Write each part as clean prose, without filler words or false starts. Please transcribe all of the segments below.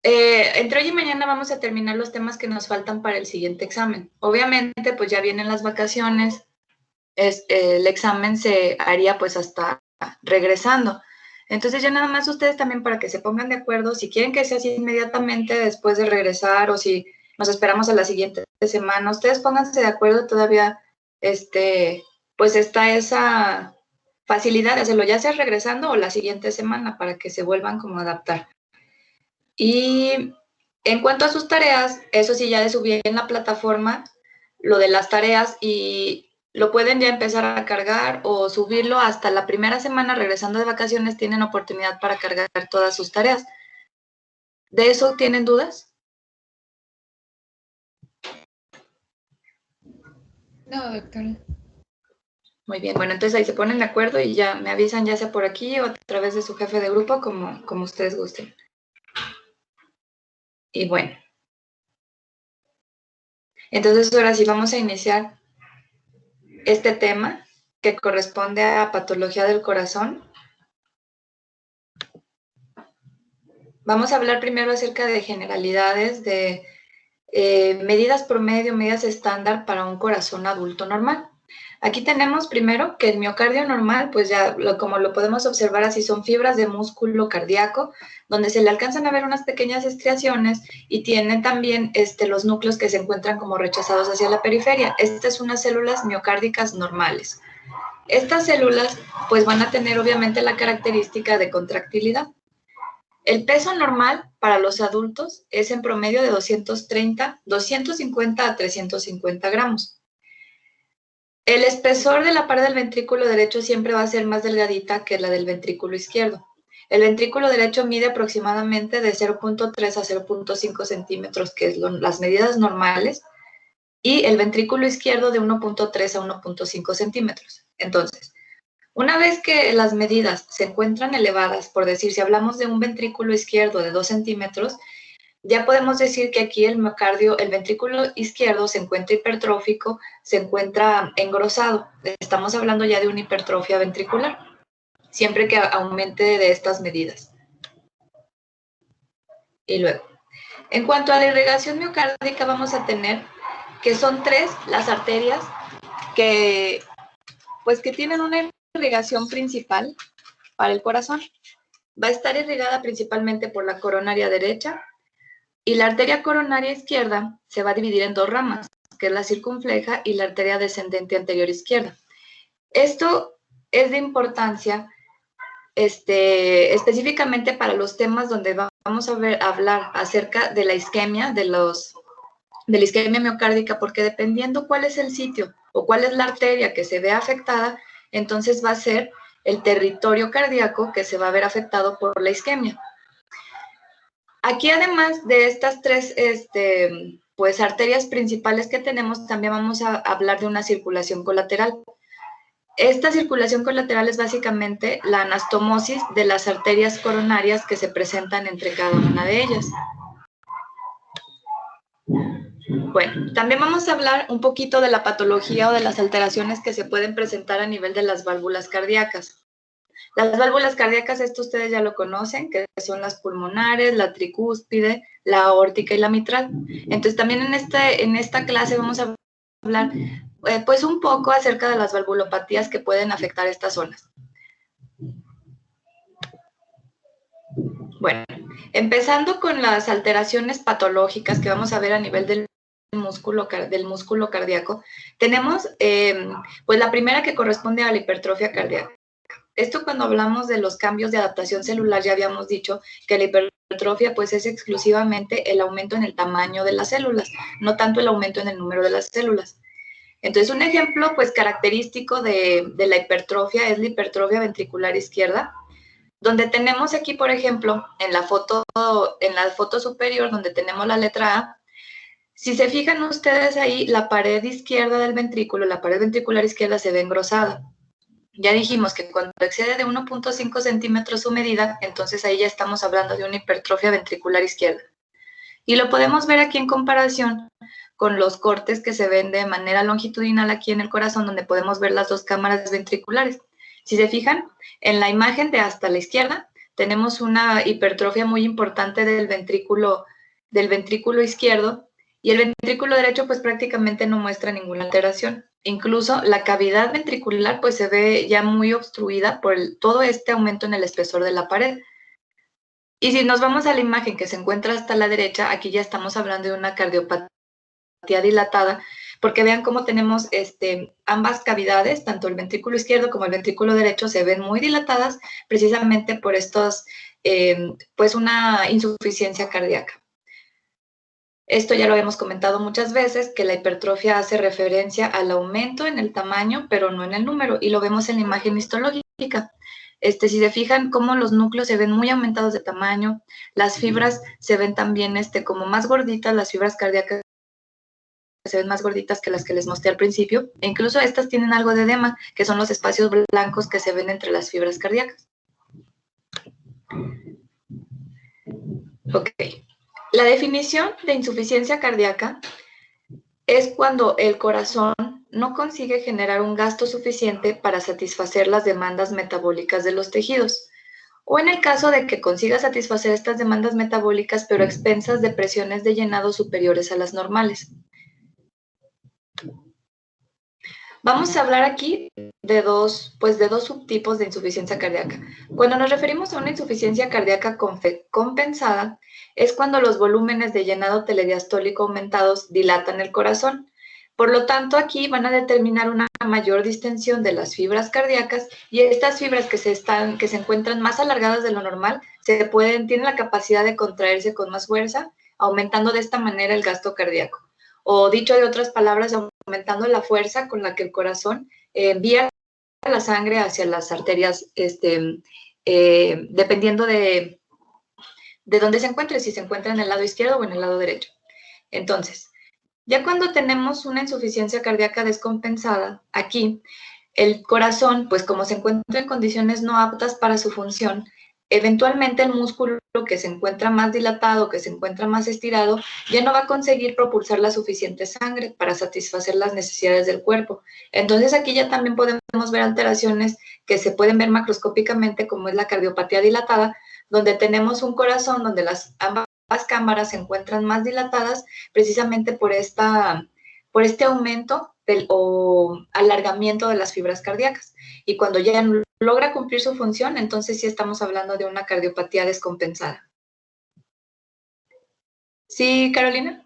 Entre hoy y mañana vamos a terminar los temas que nos faltan para el siguiente examen. Obviamente, pues ya vienen las vacaciones, el examen se haría pues hasta regresando. Entonces ya nada más ustedes también para que se pongan de acuerdo, si quieren que sea así inmediatamente después de regresar o si nos esperamos a la siguiente semana, ustedes pónganse de acuerdo todavía, pues está esa facilidad de hacerlo ya sea regresando o la siguiente semana para que se vuelvan como a adaptar. Y en cuanto a sus tareas, eso sí ya les subí en la plataforma lo de las tareas y lo pueden ya empezar a cargar o subirlo hasta la primera semana regresando de vacaciones, tienen oportunidad para cargar todas sus tareas. ¿De eso tienen dudas? No, doctora. Muy bien, bueno, entonces ahí se ponen de acuerdo y ya me avisan ya sea por aquí o a través de su jefe de grupo, como ustedes gusten. Y bueno, entonces ahora sí vamos a iniciar este tema que corresponde a patología del corazón. Vamos a hablar primero acerca de generalidades, de medidas promedio, medidas estándar para un corazón adulto normal. Aquí tenemos primero que el miocardio normal, pues ya como lo podemos observar así, son fibras de músculo cardíaco, donde se le alcanzan a ver unas pequeñas estriaciones y tiene también los núcleos que se encuentran como rechazados hacia la periferia. Estas son unas células miocárdicas normales. Estas células pues van a tener obviamente la característica de contractilidad. El peso normal para los adultos es en promedio de 250 a 350 gramos. El espesor de la pared del ventrículo derecho siempre va a ser más delgadita que la del ventrículo izquierdo. El ventrículo derecho mide aproximadamente de 0.3 a 0.5 centímetros, que es las medidas normales, y el ventrículo izquierdo de 1.3 a 1.5 centímetros. Entonces, una vez que las medidas se encuentran elevadas, por decir, si hablamos de un ventrículo izquierdo de 2 centímetros, ya podemos decir que aquí el miocardio, el ventrículo izquierdo se encuentra hipertrófico, se encuentra engrosado. Estamos hablando ya de una hipertrofia ventricular, siempre que aumente de estas medidas. Y luego, en cuanto a la irrigación miocárdica, vamos a tener que son 3 las arterias que tienen una irrigación principal para el corazón. Va a estar irrigada principalmente por la coronaria derecha y la arteria coronaria izquierda se va a dividir en 2 ramas, que es la circunfleja y la arteria descendente anterior izquierda. Esto es de importancia específicamente para los temas donde vamos a hablar acerca de la isquemia, de la isquemia miocárdica, porque dependiendo cuál es el sitio o cuál es la arteria que se ve afectada, entonces va a ser el territorio cardíaco que se va a ver afectado por la isquemia. Aquí, además de estas 3 pues, arterias principales que tenemos, también vamos a hablar de una circulación colateral. Esta circulación colateral es básicamente la anastomosis de las arterias coronarias que se presentan entre cada una de ellas. Bueno, también vamos a hablar un poquito de la patología o de las alteraciones que se pueden presentar a nivel de las válvulas cardíacas. Las válvulas cardíacas, esto ustedes ya lo conocen, que son las pulmonares, la tricúspide, la aórtica y la mitral. Entonces, también en esta clase vamos a hablar pues un poco acerca de las valvulopatías que pueden afectar estas zonas. Bueno, empezando con las alteraciones patológicas que vamos a ver a nivel del músculo cardíaco, tenemos pues la primera que corresponde a la hipertrofia cardíaca. Esto cuando hablamos de los cambios de adaptación celular, ya habíamos dicho que la hipertrofia pues es exclusivamente el aumento en el tamaño de las células, no tanto el aumento en el número de las células. Entonces, un ejemplo pues característico de la hipertrofia es la hipertrofia ventricular izquierda, donde tenemos aquí, por ejemplo, en la foto superior, donde tenemos la letra A, si se fijan ustedes ahí, la pared izquierda del ventrículo, la pared ventricular izquierda se ve engrosada. Ya dijimos que cuando excede de 1.5 centímetros su medida, entonces ahí ya estamos hablando de una hipertrofia ventricular izquierda. Y lo podemos ver aquí en comparación con los cortes que se ven de manera longitudinal aquí en el corazón, donde podemos ver las 2 cámaras ventriculares. Si se fijan, en la imagen de hasta la izquierda, tenemos una hipertrofia muy importante del ventrículo izquierdo, y el ventrículo derecho pues prácticamente no muestra ninguna alteración. Incluso la cavidad ventricular pues se ve ya muy obstruida por todo este aumento en el espesor de la pared. Y si nos vamos a la imagen que se encuentra hasta la derecha, aquí ya estamos hablando de una cardiopatía dilatada, porque vean cómo tenemos ambas cavidades, tanto el ventrículo izquierdo como el ventrículo derecho, se ven muy dilatadas precisamente por estos, pues una insuficiencia cardíaca. Esto ya lo hemos comentado muchas veces, que la hipertrofia hace referencia al aumento en el tamaño, pero no en el número, y lo vemos en la imagen histológica. Si se fijan cómo los núcleos se ven muy aumentados de tamaño, las fibras se ven también como más gorditas, las fibras cardíacas se ven más gorditas que las que les mostré al principio, e incluso estas tienen algo de edema, que son los espacios blancos que se ven entre las fibras cardíacas. Ok. La definición de insuficiencia cardíaca es cuando el corazón no consigue generar un gasto suficiente para satisfacer las demandas metabólicas de los tejidos, o en el caso de que consiga satisfacer estas demandas metabólicas, pero a expensas de presiones de llenado superiores a las normales. Vamos a hablar aquí de dos subtipos de insuficiencia cardíaca. Cuando nos referimos a una insuficiencia cardíaca compensada, es cuando los volúmenes de llenado telediastólico aumentados dilatan el corazón. Por lo tanto, aquí van a determinar una mayor distensión de las fibras cardíacas, y estas fibras que se encuentran más alargadas de lo normal tienen la capacidad de contraerse con más fuerza, aumentando de esta manera el gasto cardíaco. O dicho de otras palabras, aumentando la fuerza con la que el corazón envía la sangre hacia las arterias, dependiendo de dónde se encuentre, si se encuentra en el lado izquierdo o en el lado derecho. Entonces, ya cuando tenemos una insuficiencia cardíaca descompensada, aquí el corazón, pues como se encuentra en condiciones no aptas para su función, eventualmente el músculo que se encuentra más dilatado, que se encuentra más estirado, ya no va a conseguir propulsar la suficiente sangre para satisfacer las necesidades del cuerpo. Entonces aquí ya también podemos ver alteraciones que se pueden ver macroscópicamente, como es la cardiopatía dilatada, donde tenemos un corazón donde ambas cámaras se encuentran más dilatadas precisamente por este aumento o alargamiento de las fibras cardíacas. Y cuando ya logra cumplir su función, entonces sí estamos hablando de una cardiopatía descompensada. ¿Sí, Carolina?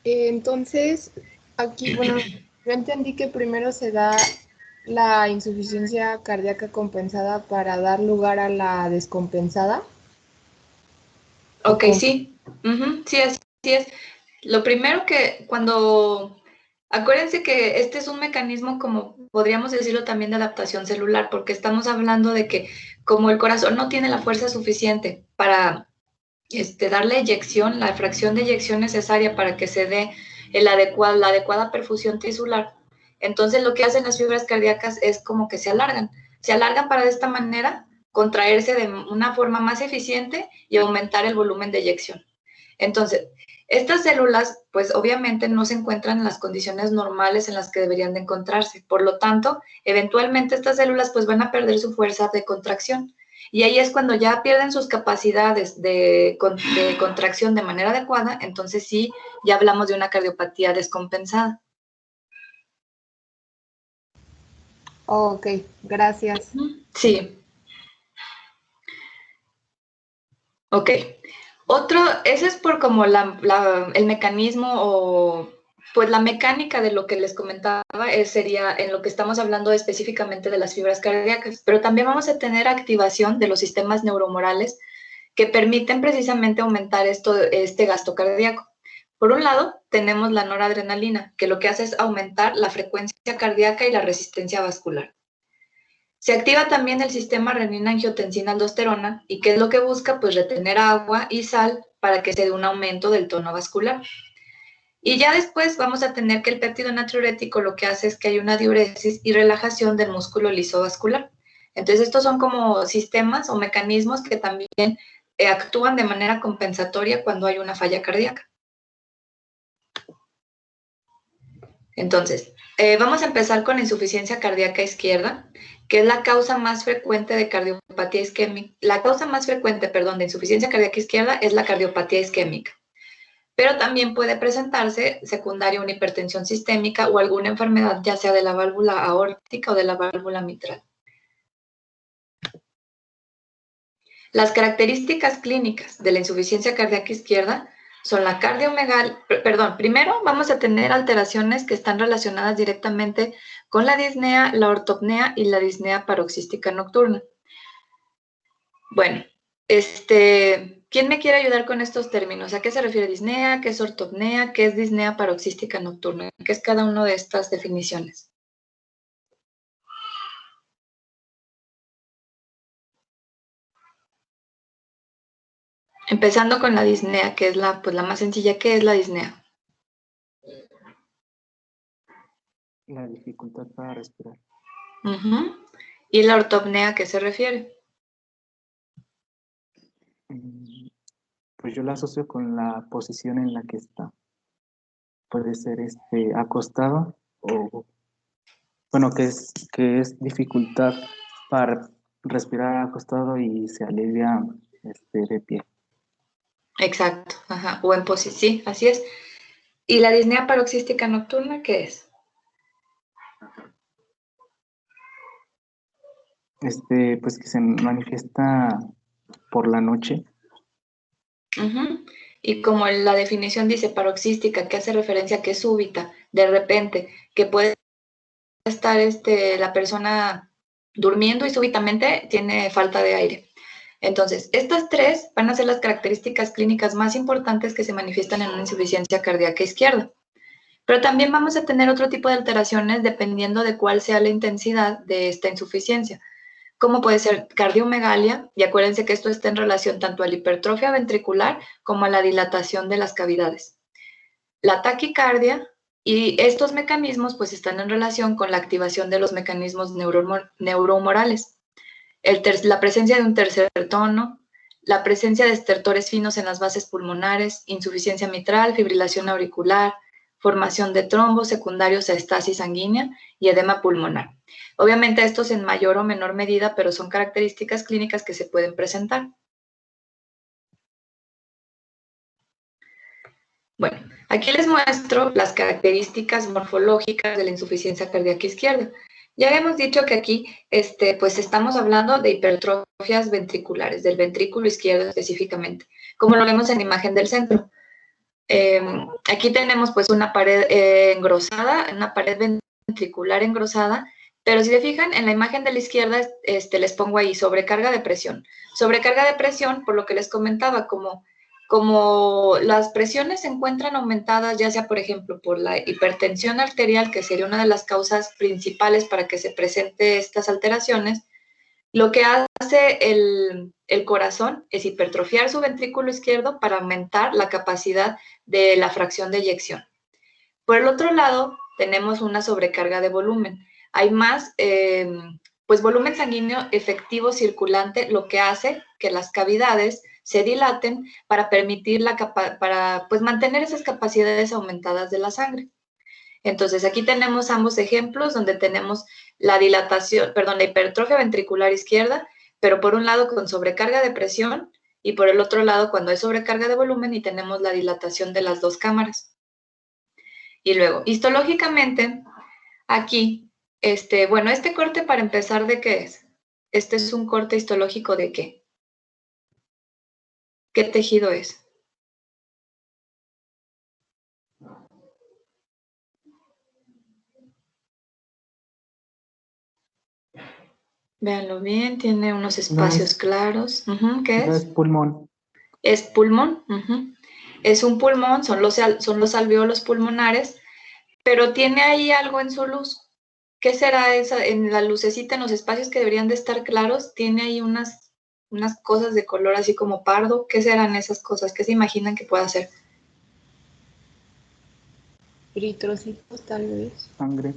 Entonces, aquí, bueno, yo entendí que primero se da la insuficiencia cardíaca compensada para dar lugar a la descompensada. Ok, sí. Sí, así es. Lo primero que acuérdense que este es un mecanismo, como podríamos decirlo también, de adaptación celular, porque estamos hablando de que como el corazón no tiene la fuerza suficiente para dar la eyección, la fracción de eyección necesaria para que se dé la adecuada perfusión tisular, entonces lo que hacen las fibras cardíacas es como que se alargan para de esta manera contraerse de una forma más eficiente y aumentar el volumen de eyección. Entonces, estas células, pues obviamente no se encuentran en las condiciones normales en las que deberían de encontrarse. Por lo tanto, eventualmente estas células pues van a perder su fuerza de contracción. Y ahí es cuando ya pierden sus capacidades de contracción de manera adecuada, entonces sí, ya hablamos de una cardiopatía descompensada. Ok, gracias. Sí. Ok. Ese es por como el mecanismo o pues la mecánica de lo que les comentaba, sería en lo que estamos hablando específicamente de las fibras cardíacas, pero también vamos a tener activación de los sistemas neuromorales que permiten precisamente aumentar este gasto cardíaco. Por un lado, tenemos la noradrenalina, que lo que hace es aumentar la frecuencia cardíaca y la resistencia vascular. Se activa también el sistema renina-angiotensina-aldosterona, y ¿qué es lo que busca? Pues retener agua y sal para que se dé un aumento del tono vascular. Y ya después vamos a tener que el péptido natriurético lo que hace es que hay una diuresis y relajación del músculo liso vascular. Entonces estos son como sistemas o mecanismos que también actúan de manera compensatoria cuando hay una falla cardíaca. Entonces, vamos a empezar con la insuficiencia cardíaca izquierda, que es la causa más frecuente de cardiopatía isquémica. La causa más frecuente, perdón, de insuficiencia cardíaca izquierda es la cardiopatía isquémica. Pero también puede presentarse secundaria una hipertensión sistémica o alguna enfermedad, ya sea de la válvula aórtica o de la válvula mitral. Las características clínicas de la insuficiencia cardíaca izquierda son la primero vamos a tener alteraciones que están relacionadas directamente con la disnea, la ortopnea y la disnea paroxística nocturna. Bueno, ¿quién me quiere ayudar con estos términos? ¿A qué se refiere disnea? ¿Qué es ortopnea? ¿Qué es disnea paroxística nocturna? ¿Qué es cada una de estas definiciones? Empezando con la disnea, que es la más sencilla. ¿Qué es la disnea? La dificultad para respirar. ¿Y la ortopnea a qué se refiere? Pues yo la asocio con la posición en la que está. Puede ser acostado o, bueno, que es dificultad para respirar acostado y se alivia de pie. Exacto, ajá, o en posición, sí, así es. ¿Y la disnea paroxística nocturna qué es? Pues que se manifiesta por la noche. Y como la definición dice paroxística, que hace referencia a que es súbita, de repente, que puede estar la persona durmiendo y súbitamente tiene falta de aire. Entonces, estas tres van a ser las características clínicas más importantes que se manifiestan en una insuficiencia cardíaca izquierda. Pero también vamos a tener otro tipo de alteraciones dependiendo de cuál sea la intensidad de esta insuficiencia, como puede ser cardiomegalia, y acuérdense que esto está en relación tanto a la hipertrofia ventricular como a la dilatación de las cavidades. La taquicardia, y estos mecanismos pues están en relación con la activación de los mecanismos neurohumorales. La presencia de un tercer tono, la presencia de estertores finos en las bases pulmonares, insuficiencia mitral, fibrilación auricular, formación de trombos secundarios a estasis sanguínea y edema pulmonar. Obviamente estos en mayor o menor medida, pero son características clínicas que se pueden presentar. Bueno, aquí les muestro las características morfológicas de la insuficiencia cardíaca izquierda. Ya habíamos dicho que aquí, pues estamos hablando de hipertrofias ventriculares, del ventrículo izquierdo específicamente, como lo vemos en la imagen del centro. Aquí tenemos pues una pared engrosada, una pared ventricular engrosada, pero si se fijan, en la imagen de la izquierda les pongo ahí sobrecarga de presión. Sobrecarga de presión, por lo que les comentaba, como las presiones se encuentran aumentadas, ya sea, por ejemplo, por la hipertensión arterial, que sería una de las causas principales para que se presente estas alteraciones, lo que hace el corazón es hipertrofiar su ventrículo izquierdo para aumentar la capacidad de la fracción de eyección. Por el otro lado, tenemos una sobrecarga de volumen. Hay más, pues volumen sanguíneo efectivo circulante, lo que hace que las cavidades se dilaten para permitir pues mantener esas capacidades aumentadas de la sangre. Entonces, aquí tenemos ambos ejemplos donde tenemos la hipertrofia ventricular izquierda, pero por un lado con sobrecarga de presión y por el otro lado cuando hay sobrecarga de volumen y tenemos la dilatación de las dos cámaras. Y luego, histológicamente, aquí, bueno, este corte para empezar, ¿de qué es? Este es un corte histológico ¿de qué? ¿Qué tejido es? Véanlo bien, tiene unos espacios claros. ¿Qué es? Es pulmón. Es pulmón. Es un pulmón, son los alvéolos pulmonares, pero tiene ahí algo en su luz. ¿Qué será esa? En la lucecita, en los espacios que deberían de estar claros, tiene ahí unas cosas de color así como pardo. ¿Qué serán esas cosas? ¿Qué se imaginan que pueda ser? Eritrocitos, tal vez. Sangre.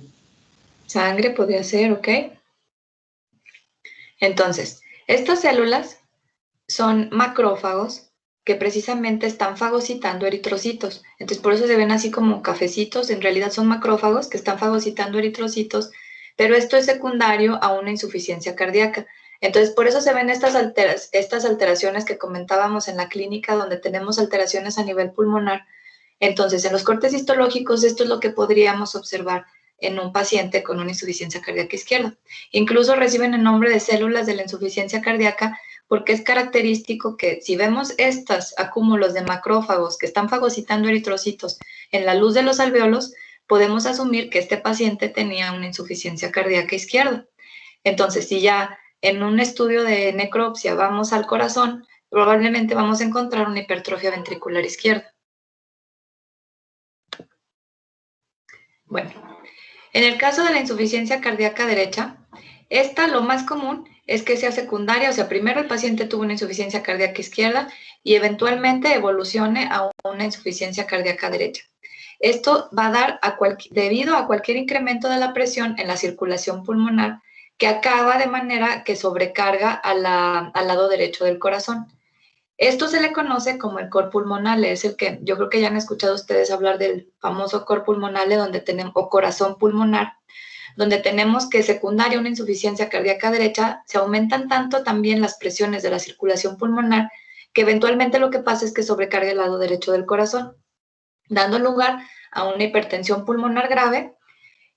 Sangre podría ser, ¿ok? Entonces, estas células son macrófagos que precisamente están fagocitando eritrocitos. Entonces, por eso se ven así como cafecitos. En realidad son macrófagos que están fagocitando eritrocitos pero esto es secundario a una insuficiencia cardíaca. Entonces, por eso se ven estas alteraciones que comentábamos en la clínica, donde tenemos alteraciones a nivel pulmonar. Entonces, en los cortes histológicos, esto es lo que podríamos observar en un paciente con una insuficiencia cardíaca izquierda. Incluso reciben el nombre de células de la insuficiencia cardíaca porque es característico que si vemos estos acúmulos de macrófagos que están fagocitando eritrocitos en la luz de los alvéolos, podemos asumir que este paciente tenía una insuficiencia cardíaca izquierda. Entonces, si ya en un estudio de necropsia vamos al corazón, probablemente vamos a encontrar una hipertrofia ventricular izquierda. Bueno, en el caso de la insuficiencia cardíaca derecha, esta lo más común es que sea secundaria, o sea, primero el paciente tuvo una insuficiencia cardíaca izquierda y eventualmente evolucione a una insuficiencia cardíaca derecha. Esto va a dar debido a cualquier incremento de la presión en la circulación pulmonar que acaba de manera que sobrecarga al lado derecho del corazón. Esto se le conoce como el cor pulmonale, es el que yo creo que ya han escuchado ustedes hablar del famoso cor pulmonale o corazón pulmonar, donde tenemos que secundaria una insuficiencia cardíaca derecha, se aumentan tanto también las presiones de la circulación pulmonar que eventualmente lo que pasa es que sobrecarga el lado derecho del corazón, dando lugar a una hipertensión pulmonar grave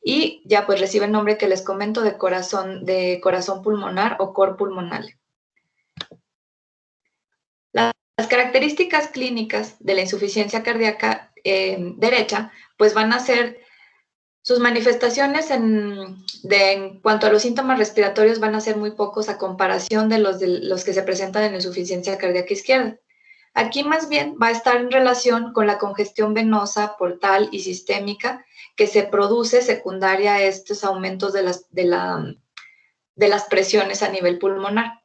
y ya pues recibe el nombre que les comento de corazón pulmonar o cor pulmonale. Las características clínicas de la insuficiencia cardíaca derecha pues van a ser sus manifestaciones en cuanto a los síntomas respiratorios van a ser muy pocos a comparación de los que se presentan en la insuficiencia cardíaca izquierda. Aquí más bien va a estar en relación con la congestión venosa, portal y sistémica que se produce secundaria a estos aumentos de las presiones a nivel pulmonar.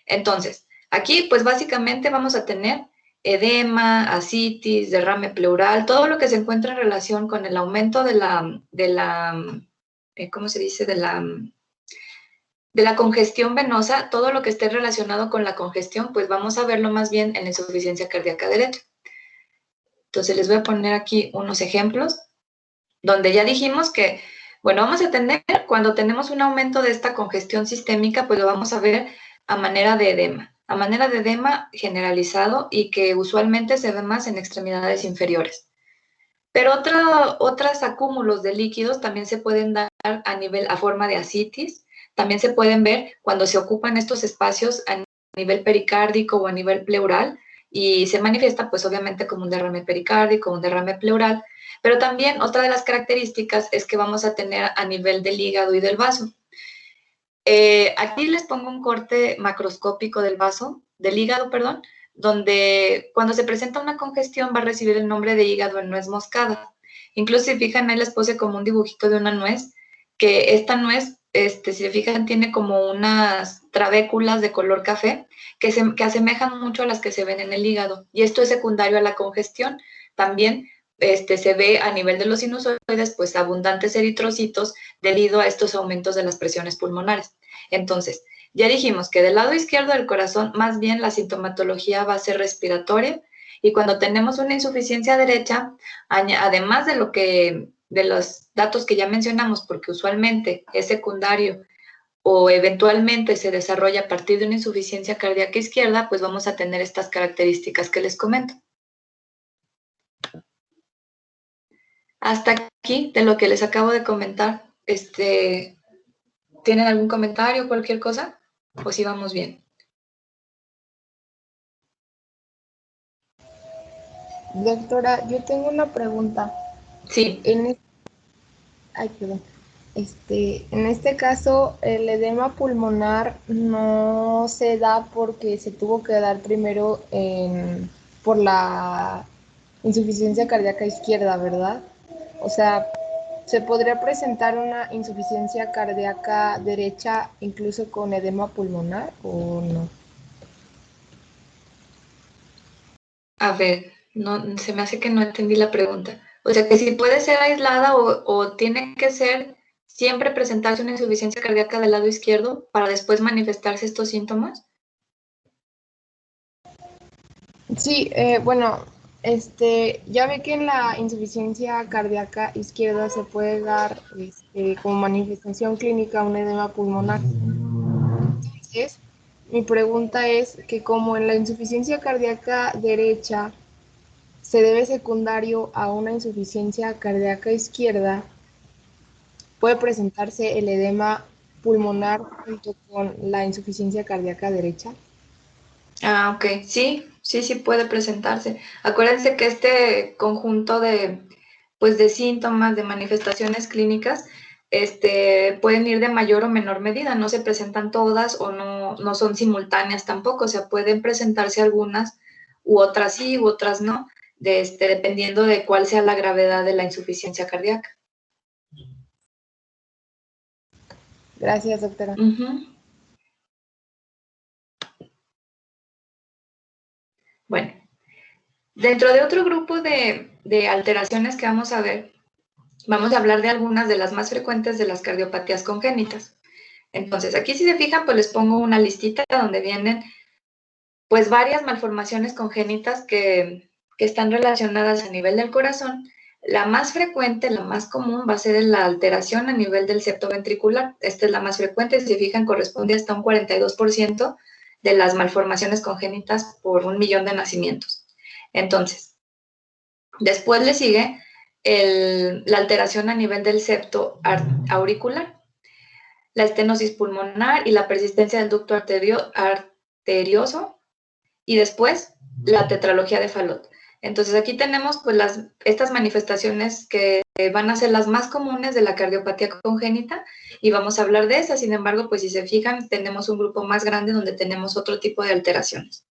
Entonces, aquí pues básicamente vamos a tener edema, ascitis, derrame pleural, todo lo que se encuentra en relación con el aumento ¿cómo se dice? De la congestión venosa, todo lo que esté relacionado con la congestión, pues vamos a verlo más bien en la insuficiencia cardíaca derecha. Entonces les voy a poner aquí unos ejemplos, donde ya dijimos que, bueno, vamos a tener, cuando tenemos un aumento de esta congestión sistémica, pues lo vamos a ver a manera de edema generalizado y que usualmente se ve más en extremidades inferiores. Pero otros acúmulos de líquidos también se pueden dar a forma de ascitis, también se pueden ver cuando se ocupan estos espacios a nivel pericárdico o a nivel pleural y se manifiesta pues obviamente como un derrame pericárdico, un derrame pleural, pero también otra de las características es que vamos a tener a nivel del hígado y del vaso. Aquí les pongo un corte macroscópico del hígado, perdón, donde cuando se presenta una congestión va a recibir el nombre de hígado en nuez moscada. Incluso si fijan, ahí les puse como un dibujito de una nuez, que esta nuez, si se fijan, tiene como unas trabéculas de color café que asemejan mucho a las que se ven en el hígado. Y esto es secundario a la congestión. También se ve a nivel de los sinusoides, pues abundantes eritrocitos debido a estos aumentos de las presiones pulmonares. Entonces, ya dijimos que del lado izquierdo del corazón, más bien la sintomatología va a ser respiratoria, y cuando tenemos una insuficiencia derecha, además de los datos que ya mencionamos, porque usualmente es secundario o eventualmente se desarrolla a partir de una insuficiencia cardíaca izquierda, pues vamos a tener estas características que les comento. Hasta aquí de lo que les acabo de comentar, ¿tienen algún comentario o cualquier cosa? ¿O si vamos bien? Doctora, yo tengo una pregunta. Sí. Perdón. En este caso, el edema pulmonar no se da porque se tuvo que dar primero por la insuficiencia cardíaca izquierda, ¿verdad? O sea, ¿se podría presentar una insuficiencia cardíaca derecha incluso con edema pulmonar o no? A ver, no, se me hace que no entendí la pregunta. O sea, que si puede ser aislada o tiene que ser siempre presentarse una insuficiencia cardíaca del lado izquierdo para después manifestarse estos síntomas. Sí, bueno, ya ve que en la insuficiencia cardíaca izquierda se puede dar como manifestación clínica un edema pulmonar. Entonces, mi pregunta es que como en la insuficiencia cardíaca derecha se debe secundario a una insuficiencia cardíaca izquierda, puede presentarse el edema pulmonar junto con la insuficiencia cardíaca derecha. Ah, ok. Sí puede presentarse. Acuérdense que este conjunto pues de síntomas, de manifestaciones clínicas, pueden ir de mayor o menor medida. No se presentan todas o no son simultáneas tampoco. O sea, pueden presentarse algunas u otras sí u otras no, dependiendo de cuál sea la gravedad de la insuficiencia cardíaca. Gracias, doctora. Bueno, dentro de otro grupo de alteraciones que vamos a ver, vamos a hablar de algunas de las más frecuentes de las cardiopatías congénitas. Entonces, aquí si se fijan, pues les pongo una listita donde vienen pues varias malformaciones congénitas que están relacionadas a nivel del corazón. La más frecuente, la más común, va a ser la alteración a nivel del septo ventricular. Esta es la más frecuente, si se fijan, corresponde hasta un 42% de las malformaciones congénitas por 1 millón de nacimientos. Entonces, después le sigue la alteración a nivel del septo auricular, la estenosis pulmonar y la persistencia del ducto arterioso, y después la tetralogía de Fallot. Entonces aquí tenemos pues estas manifestaciones que van a ser las más comunes de la cardiopatía congénita y vamos a hablar de esas. Sin embargo, pues si se fijan, tenemos un grupo más grande donde tenemos otro tipo de alteraciones.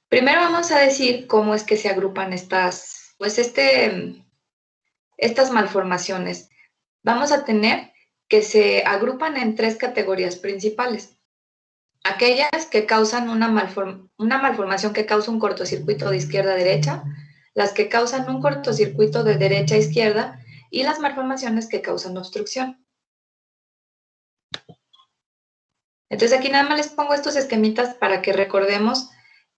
Primero vamos a decir cómo es que se agrupan estas malformaciones. Vamos a tener que se agrupan en 3 categorías principales. Aquellas que causan una malformación que causa un cortocircuito de izquierda a derecha, las que causan un cortocircuito de derecha a izquierda y las malformaciones que causan obstrucción. Entonces aquí nada más les pongo estos esquemitas para que recordemos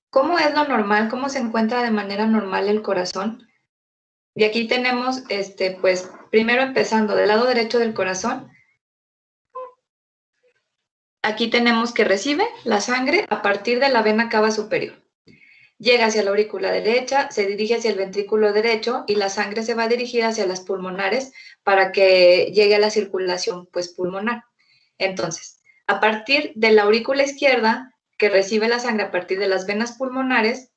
cómo es lo normal, cómo se encuentra de manera normal el corazón. Y aquí tenemos, pues, primero empezando del lado derecho del corazón. Aquí tenemos que recibe la sangre a partir de la vena cava superior. Llega hacia la aurícula derecha, se dirige hacia el ventrículo derecho y la sangre se va a dirigir hacia las pulmonares para que llegue a la circulación pues, pulmonar. Entonces, a partir de la aurícula izquierda, que recibe la sangre a partir de las venas pulmonares,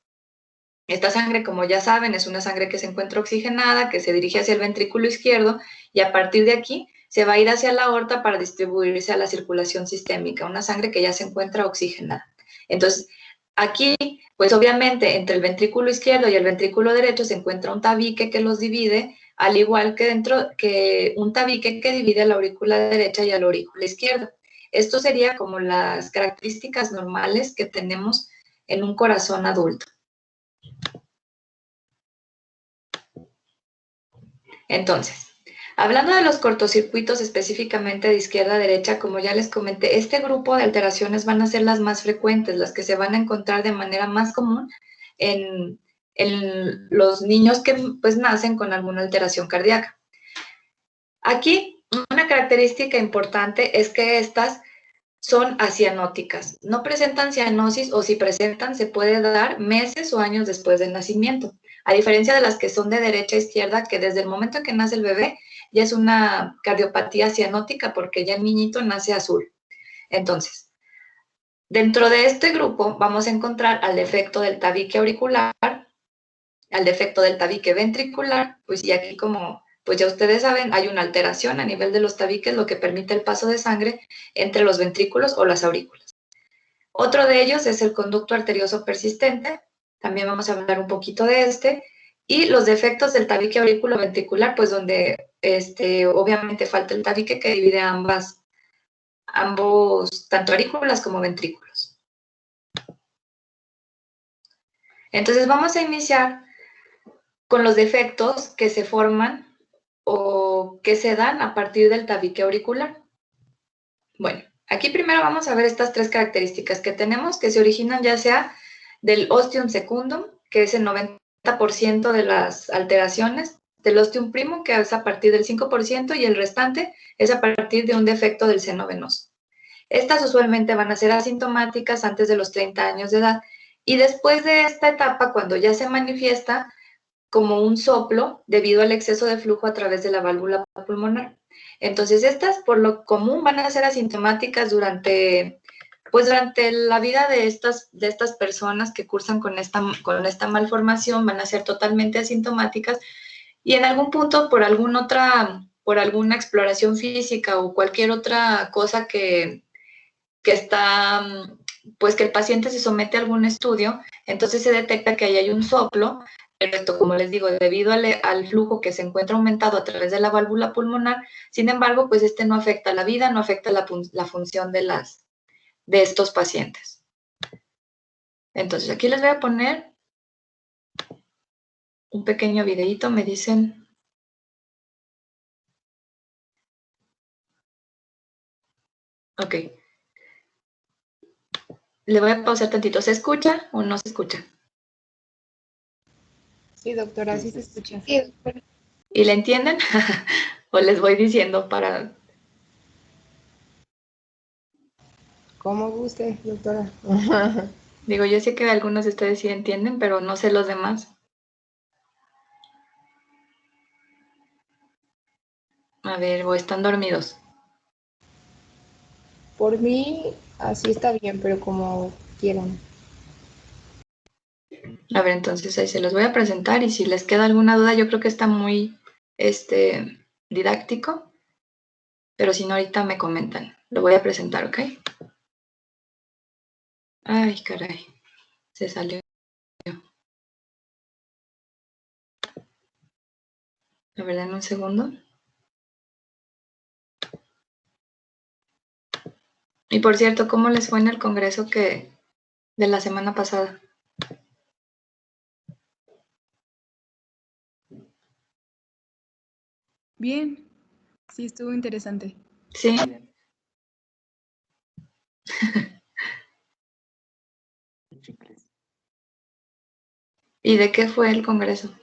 esta sangre, como ya saben, es una sangre que se encuentra oxigenada, que se dirige hacia el ventrículo izquierdo y a partir de aquí se va a ir hacia la aorta para distribuirse a la circulación sistémica, una sangre que ya se encuentra oxigenada. Entonces, aquí, pues obviamente, entre el ventrículo izquierdo y el ventrículo derecho se encuentra un tabique que los divide, al igual que un tabique que divide la aurícula derecha y la aurícula izquierda. Esto sería como las características normales que tenemos en un corazón adulto. Entonces, hablando de los cortocircuitos específicamente de izquierda a derecha, como ya les comenté, este grupo de alteraciones van a ser las más frecuentes, las que se van a encontrar de manera más común en los niños que pues nacen con alguna alteración cardíaca. Aquí, una característica importante es que estas son acianóticas. No presentan cianosis o si presentan se puede dar meses o años después del nacimiento. A diferencia de las que son de derecha a izquierda, que desde el momento en que nace el bebé ya es una cardiopatía cianótica porque ya el niñito nace azul. Entonces, dentro de este grupo vamos a encontrar al defecto del tabique auricular, al defecto del tabique ventricular, pues y aquí como pues ya ustedes saben, hay una alteración a nivel de los tabiques, lo que permite el paso de sangre entre los ventrículos o las aurículas. Otro de ellos es el conducto arterioso persistente, también vamos a hablar un poquito de y los defectos del tabique aurículo-ventricular, pues donde obviamente falta el tabique que divide ambos, tanto aurículas como ventrículos. Entonces vamos a iniciar con los defectos que se forman o que se dan a partir del tabique auricular. Bueno, aquí primero vamos a ver estas 3 características que tenemos que se originan ya sea del ostium secundum, que es el 90% de las alteraciones, del ostium primo, que es a partir del 5%, y el restante es a partir de un defecto del seno venoso. Estas usualmente van a ser asintomáticas antes de los 30 años de edad, y después de esta etapa, cuando ya se manifiesta como un soplo debido al exceso de flujo a través de la válvula pulmonar. Entonces, estas por lo común van a ser asintomáticas durante la vida de estas personas que cursan con esta malformación, van a ser totalmente asintomáticas, y en algún punto, por alguna exploración física o cualquier otra cosa que está, pues que el paciente se somete a algún estudio, entonces se detecta que ahí hay un soplo, pero esto, como les digo, debido al flujo que se encuentra aumentado a través de la válvula pulmonar. Sin embargo, pues este no afecta la vida, no afecta la función de estos pacientes. Entonces, aquí les voy a poner un pequeño videíto, me dicen. Ok. Le voy a pausar tantito. ¿Se escucha o no se escucha? Sí, doctora, sí se escucha. Sí, doctora. ¿Y le entienden? ¿O les voy diciendo para...? Como guste, doctora. Digo, yo sé que algunos de ustedes sí entienden, pero no sé los demás. A ver, o están dormidos. Por mí, así está bien, pero como quieran. A ver, entonces ahí se los voy a presentar, y si les queda alguna duda, yo creo que está muy didáctico, pero si no, ahorita me comentan. Lo voy a presentar, ¿ok? Ay, caray, se salió. A ver, dame un segundo. Y por cierto, ¿cómo les fue en el congreso de la semana pasada? Bien, sí, estuvo interesante. Sí. ¿Y de qué fue el congreso?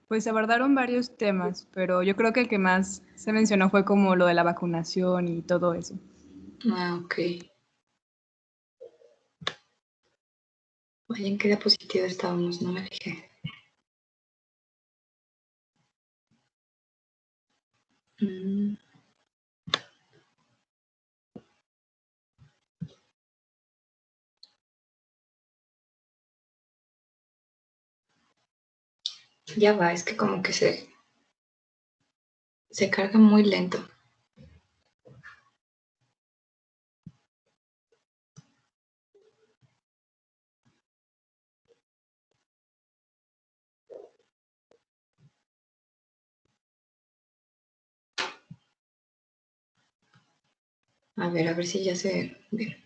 Pues abordaron varios temas, pero yo creo que el que más se mencionó fue como lo de la vacunación y todo eso. Ah, ok. Oye, ¿en qué diapositiva estábamos? No me fijé. Ya va, es que como que se carga muy lento. A ver si ya se ve.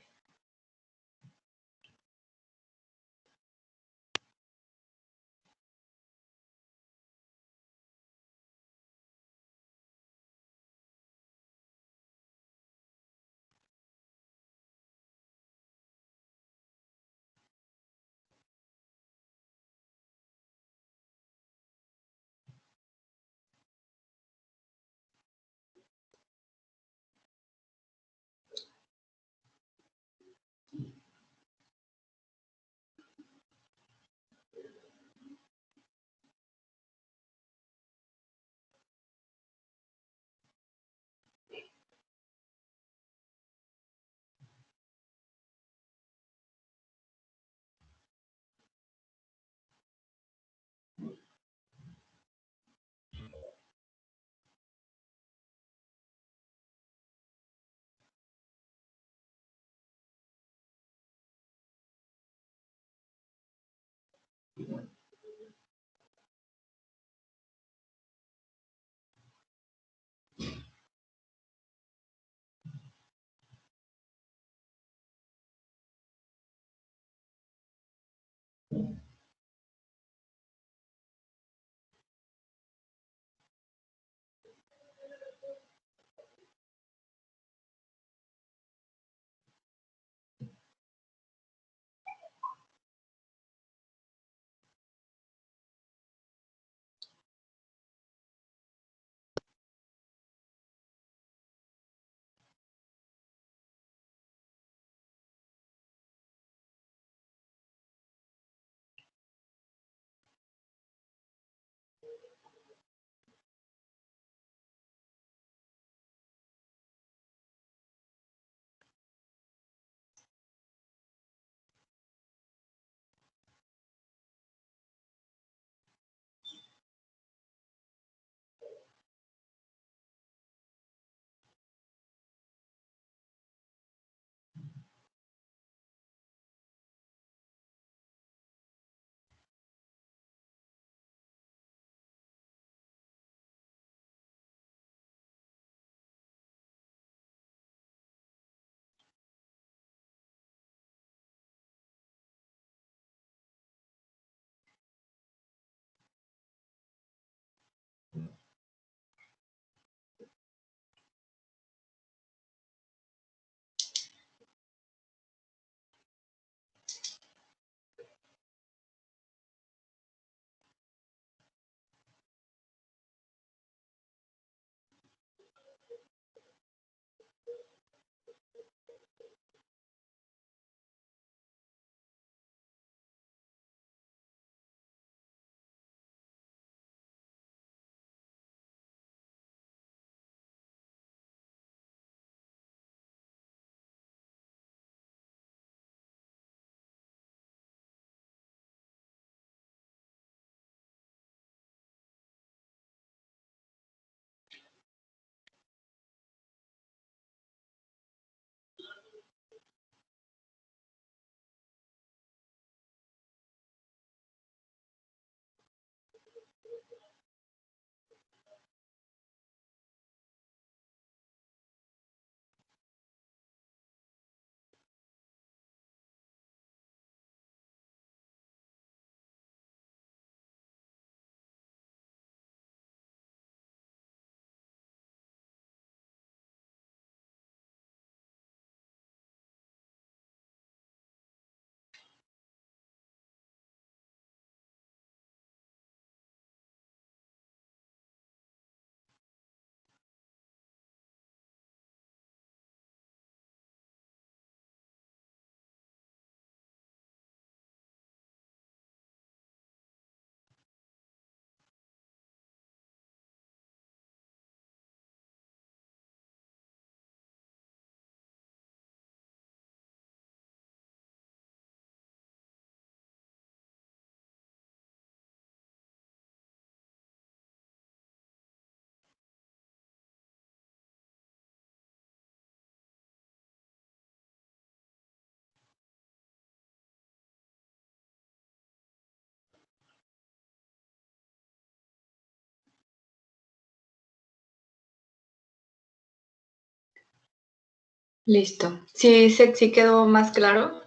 Listo. Sí quedó más claro.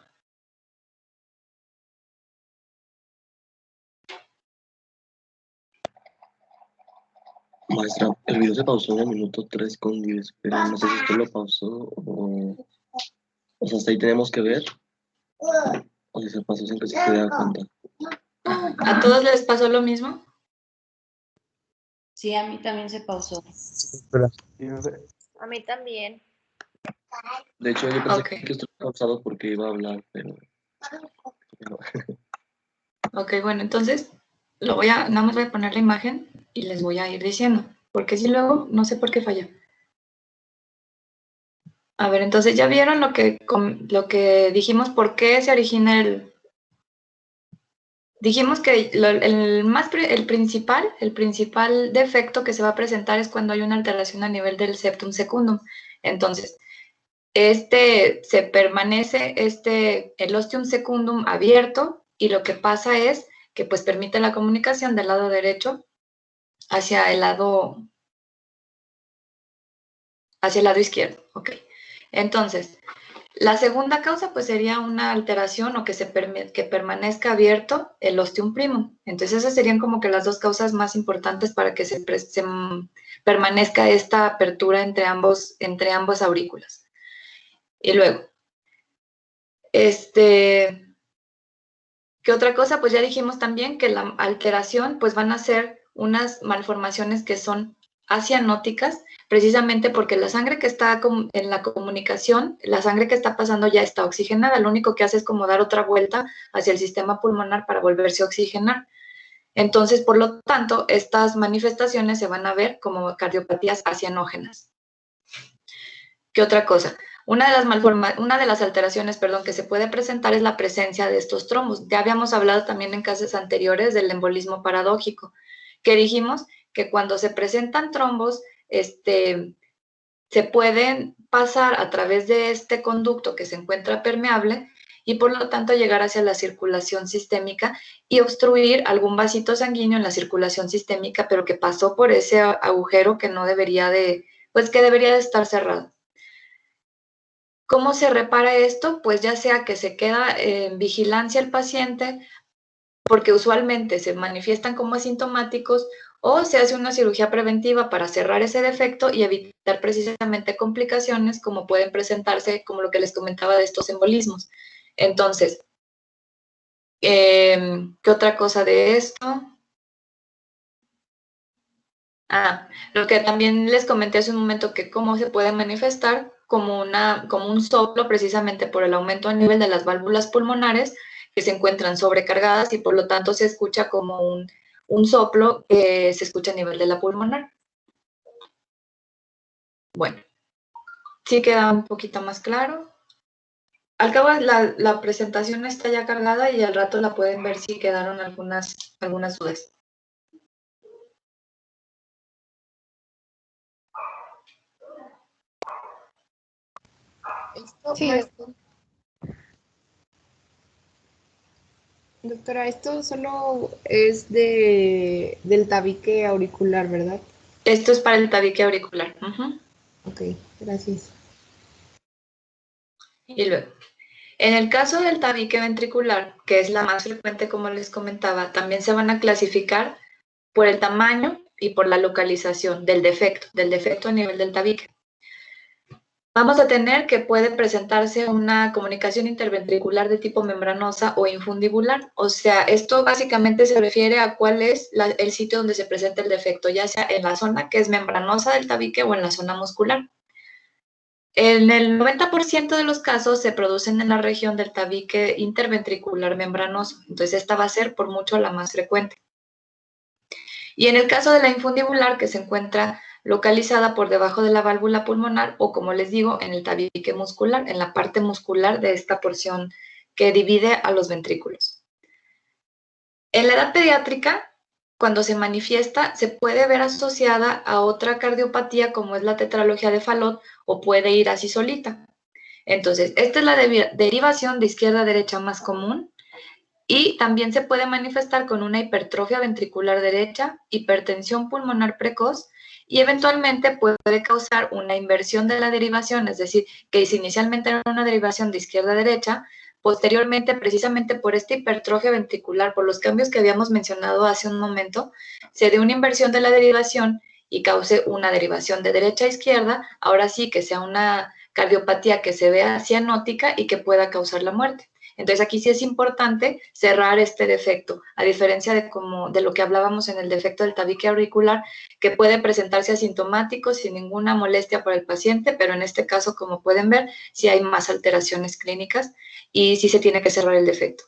Maestra, el video se pausó en el minuto 3:10, pero no sé si usted lo pausó o sea, hasta ahí tenemos que ver, o si se pasó sin que se dé cuenta. ¿A todos les pasó lo mismo? Sí, a mí también se pausó. A mí también. De hecho, yo pensé Ok. que esto estaba pausado porque iba a hablar, pero no. Ok, bueno, entonces nada más voy a poner la imagen y les voy a ir diciendo, porque si luego no sé por qué falla. A ver, entonces ya vieron lo que dijimos, por qué se origina dijimos que el principal defecto que se va a presentar es cuando hay una alteración a nivel del septum secundum. Entonces, se permanece el ostium secundum abierto y lo que pasa es que pues permite la comunicación del lado derecho hacia el lado izquierdo. Ok. Entonces, la segunda causa pues sería una alteración o que permanezca abierto el ostium primum. Entonces esas serían como que las dos causas más importantes para que se permanezca esta apertura entre ambos aurículas. Y luego, ¿qué otra cosa? Pues ya dijimos también que la alteración pues van a ser unas malformaciones que son acianóticas, precisamente porque la sangre que está en la comunicación, la sangre que está pasando ya está oxigenada, lo único que hace es como dar otra vuelta hacia el sistema pulmonar para volverse a oxigenar. Entonces, por lo tanto, estas manifestaciones se van a ver como cardiopatías acianógenas. ¿Qué otra cosa? Una de las alteraciones, que se puede presentar es la presencia de estos trombos. Ya habíamos hablado también en clases anteriores del embolismo paradójico, que dijimos que cuando se presentan trombos, se pueden pasar a través de este conducto que se encuentra permeable y por lo tanto llegar hacia la circulación sistémica y obstruir algún vasito sanguíneo en la circulación sistémica, pero que pasó por ese agujero que no debería que debería de estar cerrado. ¿Cómo se repara esto? Pues ya sea que se queda en vigilancia el paciente, porque usualmente se manifiestan como asintomáticos, o se hace una cirugía preventiva para cerrar ese defecto y evitar precisamente complicaciones como pueden presentarse, como lo que les comentaba de estos embolismos. Entonces, ¿qué otra cosa de esto? Lo que también les comenté hace un momento, que cómo se puede manifestar como un soplo, precisamente por el aumento a nivel de las válvulas pulmonares que se encuentran sobrecargadas y por lo tanto se escucha como un soplo que se escucha a nivel de la pulmonar. Bueno, sí queda un poquito más claro. Al cabo, la presentación está ya cargada y al rato la pueden ver si quedaron algunas dudas. Sí, doctora, esto solo es del tabique auricular, ¿verdad? Esto es para el tabique auricular. Ok, gracias. Y luego, en el caso del tabique ventricular, que es la más frecuente, como les comentaba, también se van a clasificar por el tamaño y por la localización del defecto a nivel del tabique. Vamos a tener que puede presentarse una comunicación interventricular de tipo membranosa o infundibular. O sea, esto básicamente se refiere a cuál es el sitio donde se presenta el defecto, ya sea en la zona que es membranosa del tabique o en la zona muscular. En el 90% de los casos se producen en la región del tabique interventricular membranoso. Entonces, esta va a ser por mucho la más frecuente. Y en el caso de la infundibular, que se encuentra localizada por debajo de la válvula pulmonar o, como les digo, en el tabique muscular, en la parte muscular de esta porción que divide a los ventrículos. En la edad pediátrica, cuando se manifiesta, se puede ver asociada a otra cardiopatía como es la tetralogía de Fallot o puede ir así solita. Entonces, esta es la derivación de izquierda a derecha más común. Y también se puede manifestar con una hipertrofia ventricular derecha, hipertensión pulmonar precoz y eventualmente puede causar una inversión de la derivación, es decir, que si inicialmente era una derivación de izquierda a derecha, posteriormente, precisamente por esta hipertrofia ventricular, por los cambios que habíamos mencionado hace un momento, se dé una inversión de la derivación y cause una derivación de derecha a izquierda, ahora sí que sea una cardiopatía que se vea cianótica y que pueda causar la muerte. Entonces aquí sí es importante cerrar este defecto, a diferencia de lo que hablábamos en el defecto del tabique auricular, que puede presentarse asintomático sin ninguna molestia para el paciente, pero en este caso, como pueden ver, sí hay más alteraciones clínicas y sí se tiene que cerrar el defecto.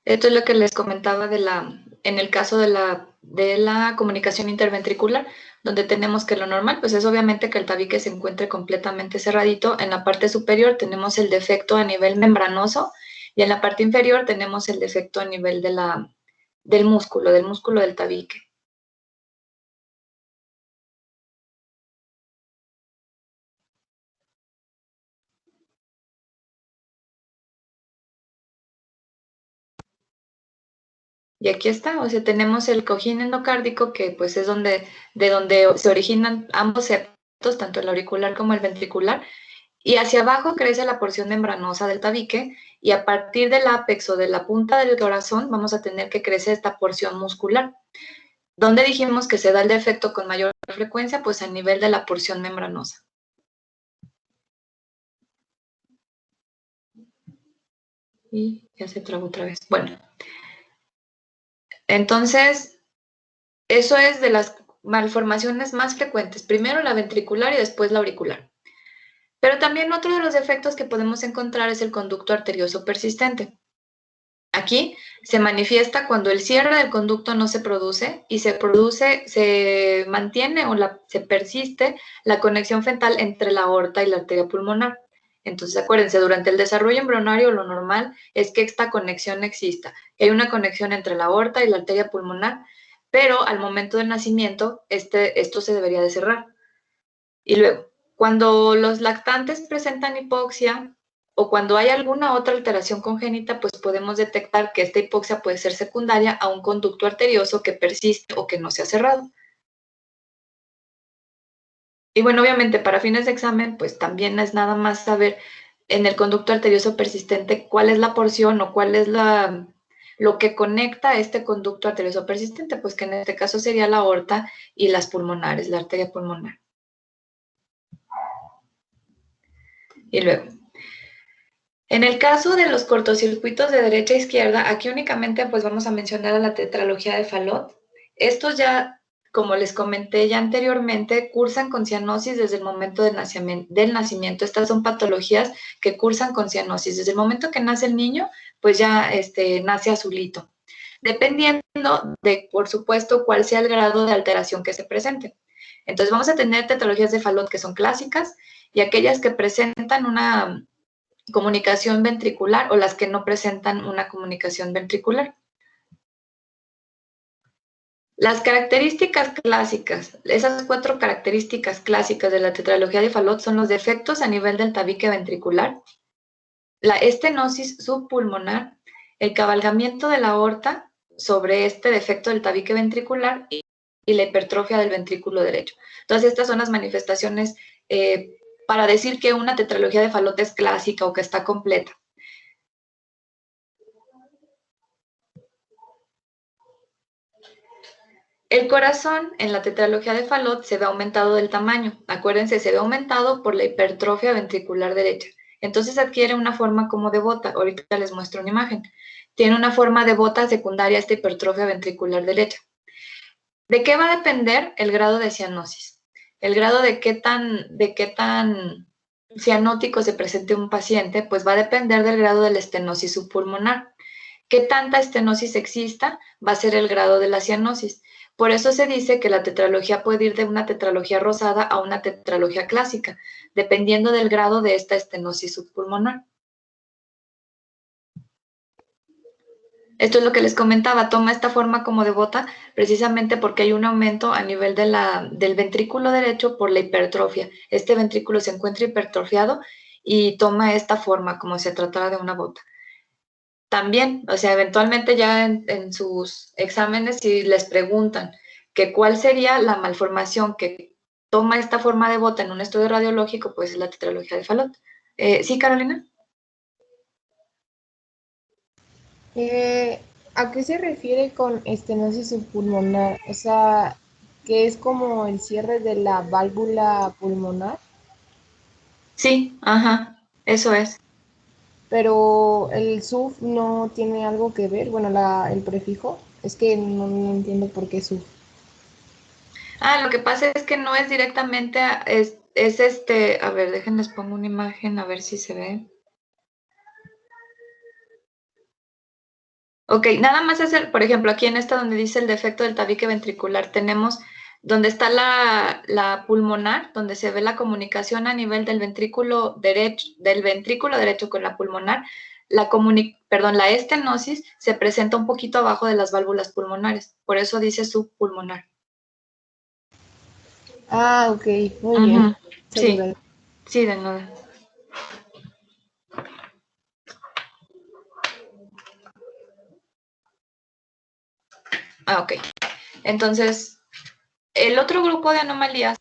Esto es lo que les comentaba en el caso de la comunicación interventricular, donde tenemos que lo normal, pues es obviamente que el tabique se encuentre completamente cerradito. En la parte superior tenemos el defecto a nivel membranoso y en la parte inferior tenemos el defecto a nivel del músculo del tabique. Y aquí está, o sea, tenemos el cojín endocárdico, que pues es de donde se originan ambos septos, tanto el auricular como el ventricular, y hacia abajo crece la porción membranosa del tabique, y a partir del ápex o de la punta del corazón vamos a tener que crecer esta porción muscular. ¿Dónde dijimos que se da el defecto con mayor frecuencia? Pues a nivel de la porción membranosa. Y ya se trabó otra vez. Bueno, entonces, eso es de las malformaciones más frecuentes. Primero la ventricular y después la auricular. Pero también otro de los defectos que podemos encontrar es el conducto arterioso persistente. Aquí se manifiesta cuando el cierre del conducto no se produce y se mantiene o se persiste la conexión fental entre la aorta y la arteria pulmonar. Entonces, acuérdense, durante el desarrollo embrionario lo normal es que esta conexión exista, que hay una conexión entre la aorta y la arteria pulmonar, pero al momento del nacimiento esto se debería de cerrar. Y luego, cuando los lactantes presentan hipoxia o cuando hay alguna otra alteración congénita, pues podemos detectar que esta hipoxia puede ser secundaria a un conducto arterioso que persiste o que no se ha cerrado. Y bueno, obviamente para fines de examen, pues también es nada más saber en el conducto arterioso persistente cuál es la porción o cuál es lo que conecta a este conducto arterioso persistente, pues que en este caso sería la aorta y las pulmonares, la arteria pulmonar. Y luego, en el caso de los cortocircuitos de derecha a izquierda, aquí únicamente pues vamos a mencionar a la tetralogía de Fallot. Estos ya, como les comenté ya anteriormente, cursan con cianosis desde el momento del nacimiento. Estas son patologías que cursan con cianosis. Desde el momento que nace el niño, pues ya nace azulito, dependiendo de, por supuesto, cuál sea el grado de alteración que se presente. Entonces vamos a tener tetralogías de Fallot que son clásicas y aquellas que presentan una comunicación ventricular o las que no presentan una comunicación ventricular. Las características clásicas, esas 4 características clásicas de la tetralogía de Fallot son los defectos a nivel del tabique ventricular, la estenosis subpulmonar, el cabalgamiento de la aorta sobre este defecto del tabique ventricular y la hipertrofia del ventrículo derecho. Todas estas son las manifestaciones para decir que una tetralogía de Fallot es clásica o que está completa. El corazón en la tetralogía de Fallot se ve aumentado del tamaño. Acuérdense, se ve aumentado por la hipertrofia ventricular derecha. Entonces adquiere una forma como de bota. Ahorita les muestro una imagen. Tiene una forma de bota secundaria a esta hipertrofia ventricular derecha. ¿De qué va a depender el grado de cianosis? El grado de qué tan cianótico se presente un paciente, pues va a depender del grado de la estenosis subpulmonar. ¿Qué tanta estenosis exista? Va a ser el grado de la cianosis. Por eso se dice que la tetralogía puede ir de una tetralogía rosada a una tetralogía clásica, dependiendo del grado de esta estenosis subpulmonar. Esto es lo que les comentaba, toma esta forma como de bota precisamente porque hay un aumento a nivel del ventrículo derecho por la hipertrofia. Este ventrículo se encuentra hipertrofiado y toma esta forma como si se tratara de una bota. También, o sea, eventualmente ya en sus exámenes si les preguntan que cuál sería la malformación que toma esta forma de bota en un estudio radiológico, pues es la tetralogía de Fallot. ¿Sí, Carolina? ¿A qué se refiere con estenosis subpulmonar? O sea, que es como el cierre de la válvula pulmonar, Sí, ajá, eso es. pero el sub no tiene algo que ver, bueno, el prefijo, es que no entiendo por qué sub. Lo que pasa es que no es directamente, a ver, déjenles pongo una imagen a ver si se ve. Ok, nada más es por ejemplo, aquí en esta donde dice el defecto del tabique ventricular, tenemos donde está la pulmonar, donde se ve la comunicación a nivel del ventrículo derecho con la pulmonar, la estenosis se presenta un poquito abajo de las válvulas pulmonares, por eso dice subpulmonar. Ah, ok, muy bien. Ujú, sí, sí, de nada. Ok. Entonces, el otro grupo de anomalías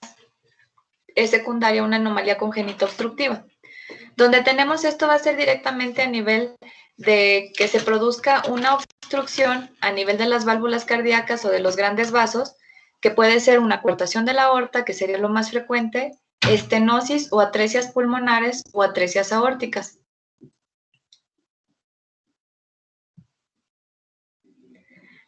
es secundaria a una anomalía congénita obstructiva. Donde tenemos esto va a ser directamente a nivel de que se produzca una obstrucción a nivel de las válvulas cardíacas o de los grandes vasos, que puede ser una coartación de la aorta, que sería lo más frecuente, estenosis o atresias pulmonares o atresias aórticas.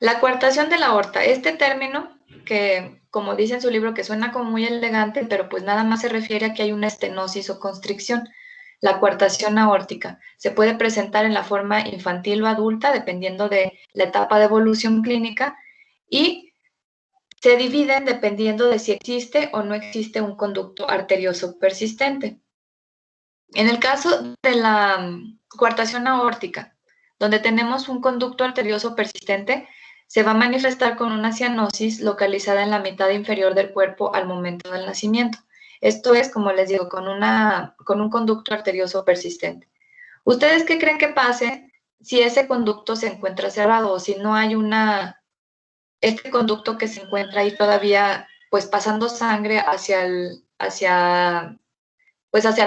La coartación de la aorta, este término que, como dice en su libro, que suena como muy elegante, pero pues nada más se refiere a que hay una estenosis o constricción. La coartación aórtica se puede presentar en la forma infantil o adulta, dependiendo de la etapa de evolución clínica, y se dividen dependiendo de si existe o no existe un conducto arterioso persistente. En el caso de la coartación aórtica, donde tenemos un conducto arterioso persistente, se va a manifestar con una cianosis localizada en la mitad inferior del cuerpo al momento del nacimiento. Esto es, como les digo, con un conducto arterioso persistente. ¿Ustedes qué creen que pase si ese conducto se encuentra cerrado o si no hay este conducto que se encuentra ahí todavía, pues pasando sangre hacia la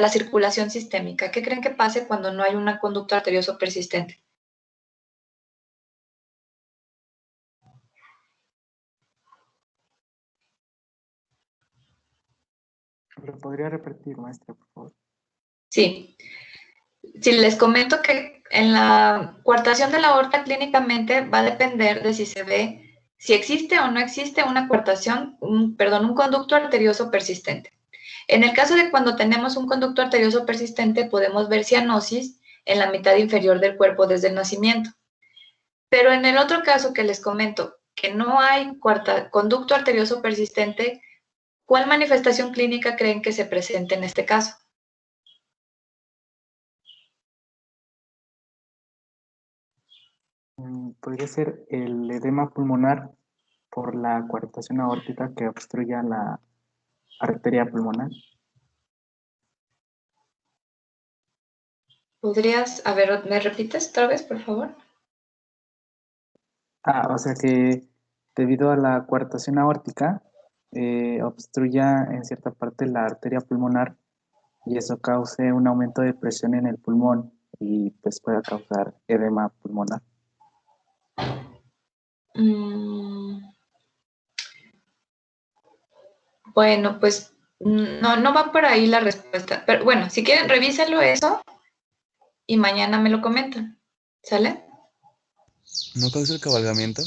circulación sistémica? ¿Qué creen que pase cuando no hay una conducto arterioso persistente? ¿Lo podría repetir, maestra, por favor? Sí. Si les comento que en la coartación de la aorta clínicamente va a depender de si existe o no existe una coartación, un conducto arterioso persistente. En el caso de cuando tenemos un conducto arterioso persistente, podemos ver cianosis en la mitad inferior del cuerpo desde el nacimiento. Pero en el otro caso que les comento, que no hay conducto arterioso persistente, ¿cuál manifestación clínica creen que se presente en este caso? Podría ser el edema pulmonar por la coartación aórtica que obstruya la arteria pulmonar. ¿Podrías, a ver, me repites otra vez, por favor? O sea que debido a la coartación aórtica obstruya en cierta parte la arteria pulmonar y eso cause un aumento de presión en el pulmón y pues pueda causar edema pulmonar. Bueno, pues no va por ahí la respuesta. Pero bueno, si quieren, revísenlo eso y mañana me lo comentan. ¿Sale? ¿No causa el cabalgamiento?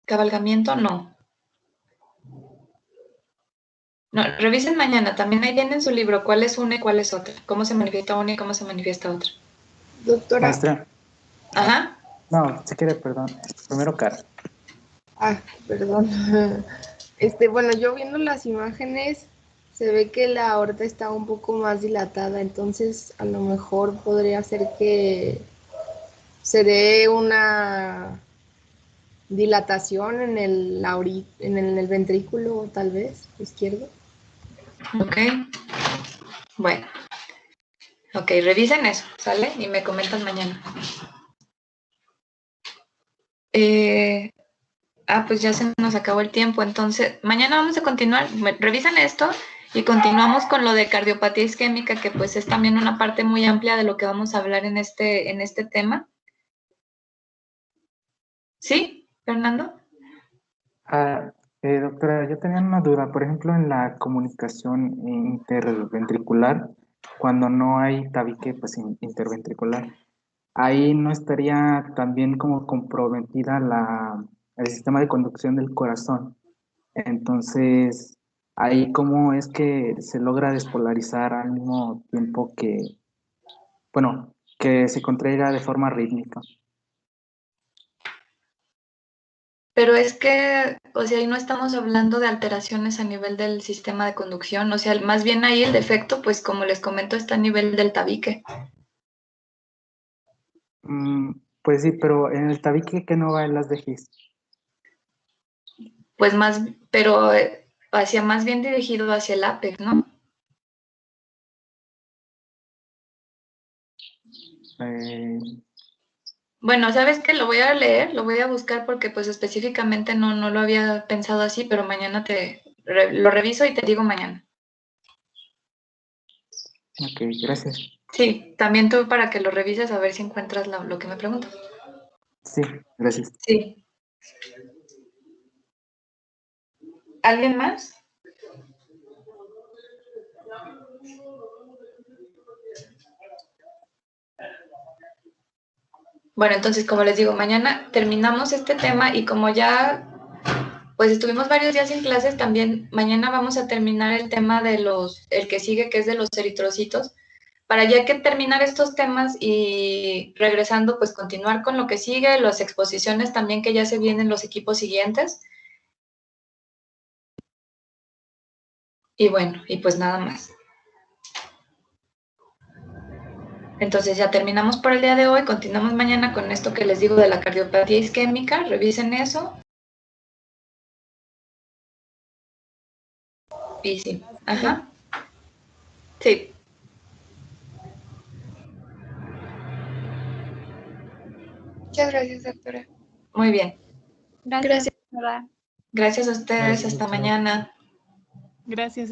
Cabalgamiento, no. No, revisen mañana. También ahí tienen su libro, cuál es una y cuál es otra. Cómo se manifiesta una y cómo se manifiesta otra. Doctora, Maestra, Ajá. No, si quiere, perdón. Primero, Cara. Ah, perdón. Bueno, yo viendo las imágenes, se ve que la aorta está un poco más dilatada, entonces a lo mejor podría ser que se dé una dilatación en el ventrículo, tal vez, izquierdo. Ok. Bueno. Ok, revisen eso, ¿sale? Y me comentan mañana. Pues ya se nos acabó el tiempo, entonces mañana vamos a continuar. Revisan esto y continuamos con lo de cardiopatía isquémica, que pues es también una parte muy amplia de lo que vamos a hablar en este tema. ¿Sí, Fernando? Doctora, yo tenía una duda. Por ejemplo, en la comunicación interventricular, cuando no hay tabique pues, interventricular, ahí no estaría también como comprometida el sistema de conducción del corazón. Entonces, ahí cómo es que se logra despolarizar al mismo tiempo que se contraiga de forma rítmica. Pero es que, o sea, ahí no estamos hablando de alteraciones a nivel del sistema de conducción, o sea, más bien ahí el defecto, pues como les comento, está a nivel del tabique. Pues sí, pero en el tabique que no va en las de His. Pues más, pero hacia más bien dirigido hacia el APEC, ¿no? Bueno, ¿sabes qué? Lo voy a leer, lo voy a buscar porque pues específicamente no lo había pensado así, pero mañana lo reviso y te digo mañana. Ok, gracias. Sí, también tú para que lo revises a ver si encuentras lo que me preguntas. Sí, gracias. Sí. ¿Alguien más? Bueno, entonces, como les digo, mañana terminamos este tema y como ya, pues estuvimos varios días en clases, también mañana vamos a terminar el tema de el que sigue, que es de los eritrocitos, para ya que terminar estos temas y regresando, pues continuar con lo que sigue, las exposiciones también que ya se vienen los equipos siguientes. Y bueno, y pues nada más. Entonces ya terminamos por el día de hoy, continuamos mañana con esto que les digo de la cardiopatía isquémica, revisen eso. Y sí, ajá. Sí. Muchas gracias, doctora. Muy bien. Gracias, doctora. Gracias a ustedes, Gracias, hasta doctora. mañana. Gracias.